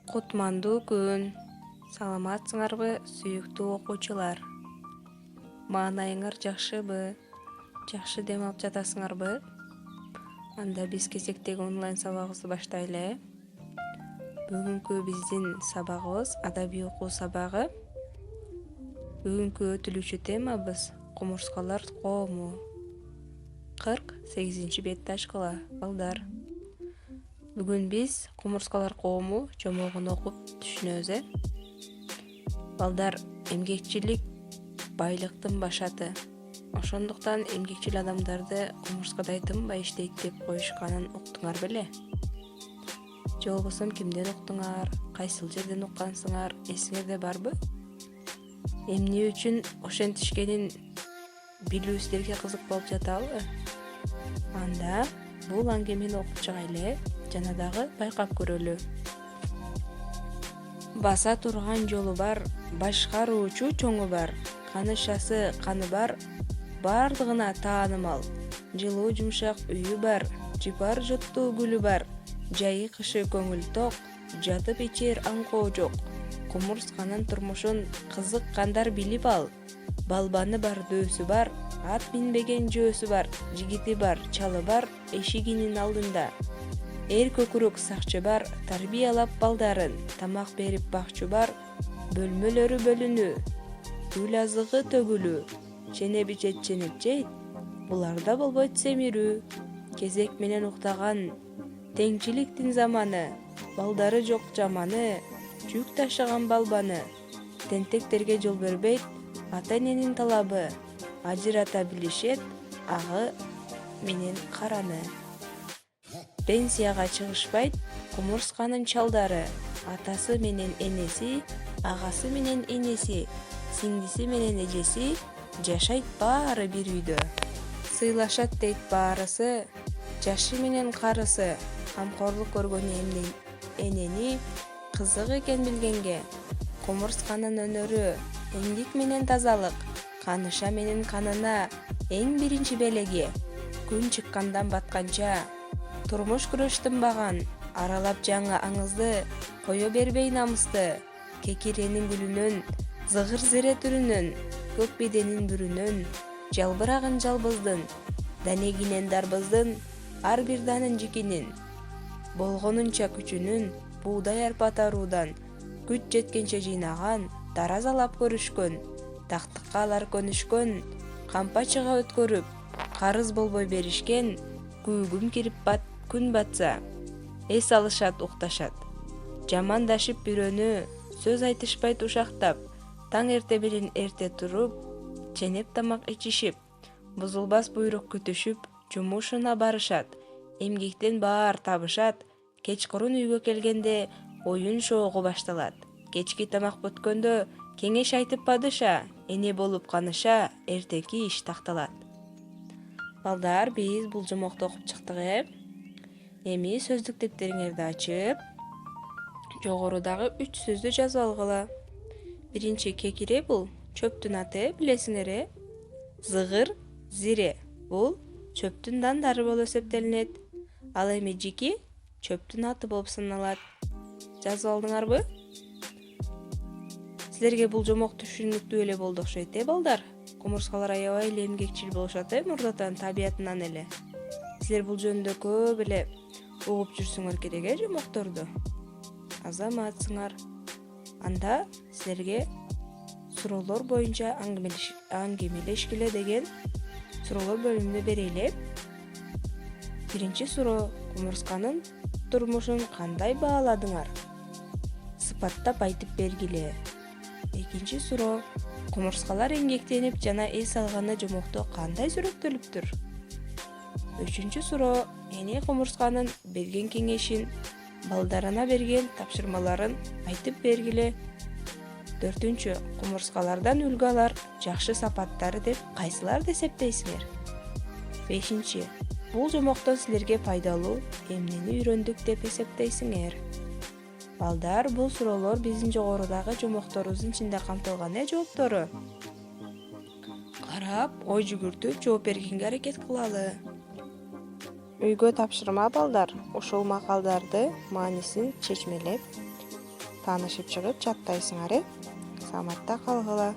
Кутмандуу күн. Саламатсыңарбы, сүйүктүү окуучулар? Маанайыңар жакшыбы? Жакшы дем алып жатасыңарбы? Анда биз кезектеги онлайн сабагыбызды баштайлы. Бүгүнкү биздин сабагыбыз адабий окуу сабагы. Бүгүнкү өтүлүүчү темабыз кумурскалар коому. 48 бетти ачкыла, балдар. Бүгүн биз кумурскалар коому жомогун окуп түшүнөбүз. Балдар, эмгекчилик байлыктын башаты. Ошондуктан эмгекчил адамдарды кумурскадай тынбай иштейт деп коюшканын уктуңар беле? Же болбосо кимден уктуңар, кайсыл жерден уккансыңар, эсиңерде барбы? Эмне үчүн ошентишкенин билүү силерге кызык болуп жатабы? Анда бул аңгемени окуп чыгайлы жана дагы байкап көрөлү. Баса турган жолу бар, башкаруучу чоңу бар, канышасы каны бар, бардыгына таанымал. Жылуу жумшак үйү бар, жыпар жуттуу гүлү бар, жайы кышы көңүл ток, жатып ичер аңкоо жок. Кумурсканын турмушун кызыккандар билип ал. Балбаны бар, дөсү бар, ат минбеген жөөсү бар, жигити бар, чалы бар, эшигинин алдында. Эр көкүрөк сакчы бар, тарбиялап балдарын, тамак берип бакчу бар, бөлмөлөрү бөлүнүү, гүл азыгы төгүлүү, ченеп ичет ченеп жейт, буларда болбойт семирүү. Кезек менен уктаган теңчиликтин заманы, балдары жок жаманы, жүк ташыган балбаны, тентектерге жол бербейт ата-эненин талабы, ажырата билишет агы менен караны. Пенсияга чыгышпайт кумурсканын чалдары, атасы менен энеси, агасы менен энеси, сиңдиси менен эжеси жашайт баары бир үйдө. Сыйлашат дейт баарысы, жашы менен карысы, камкорлук көргөн энени кызык экен билгенге. Кумурсканын өнөрү, эмгек менен тазалык, каныша менен канына эң биринчи белеги. Күн чыккандан батканча турмуш күрөш тынбаган, аралап жаңы аңызды, кое бербей намысты. Кекиренин гүлүнөн, зыгыр зере түрүнөн, көк беденин бүрүнөн, жалбырагын жалбыздын, данегинен дарбыздын, ар бир данын жикинин. Болгонунча күчүнүн, буудай арпа таруудан, күч жеткенче жыйнаган, таразалап көрүшкөн, тактыкка алар көнүшкөн, кампа чыга өткөрүп, карыз болбой беришкен, күүгүм кирип күн батса, эс алышат укташат. Жамандашып бирөөнү, сөз айтышпайт ушактап, таң эрте менен эрте туруп, ченеп тамак ичишип, бузулбас буйрук күтүшүп, жумушуна барышат, эмгектен баар табышат, кечкурун үйгө келгенде оюн шоогу башталат. Кечки тамак бүткөндө кеңеш айтып падыша, эне болуп каныша, эртеки иш такталат. Балдар, биз бул жомокту окуп чыктык. Эми сөздүк дептериңерди ачып, жогорудагы 3 сөздү жазып алгыла. Биринчи кекире бул чөптүн аты, билесиңер. Зыгыр, зире бул чөптүн дандары болуп эсептелинет. Ал эми жики чөптүн аты болуп саналат. Жазып алдыңарбы? Силерге бул жомок түшүнүктүү эле болду окшойт, балдар? Кумурскалар аябай эле эмгекчил болушат, мурдатан табиятынан эле. Силер бул жөнүндө көп эле угуп жүрсүңөр керек, жомокторду. Азаматсыңар. Анда силерге суроолор боюнча аңгемелешкиле деген суроолор бөлүмүндө берели. Биринчи суроо: кумурсканын турмушун кандай бааладыңар? Сыпаттап айтып бергиле. Экинчи суроо: кумурскалар эмгектенип жана эс алганы жомокто кандай сүрөттөлүптүр? Үчүнчү суроо: эне кумурсканын берген кеңешин, балдарына берген тапшырмаларын айтып бергиле. Төртүнчү: кумурскалардан үлгү алар жакшы сапаттары деп кайсыларды эсептейсиңер? Бешинчи: бул жомоктон силерге пайдалуу эмнени үйрөндүк деп эсептейсиңер? Балдар, бул суроолор биздин жогорудагы жомокторубуздун ичинде камтылган, жооптору. Карап, ой жүгүртүп жооп бергенге аракет кылалы. Үйгө тапшырма, балдар. Ушул макалдарды маанисин чечмелеп, таанышып чыгып жаттайсыңар. Саламатта калгыла.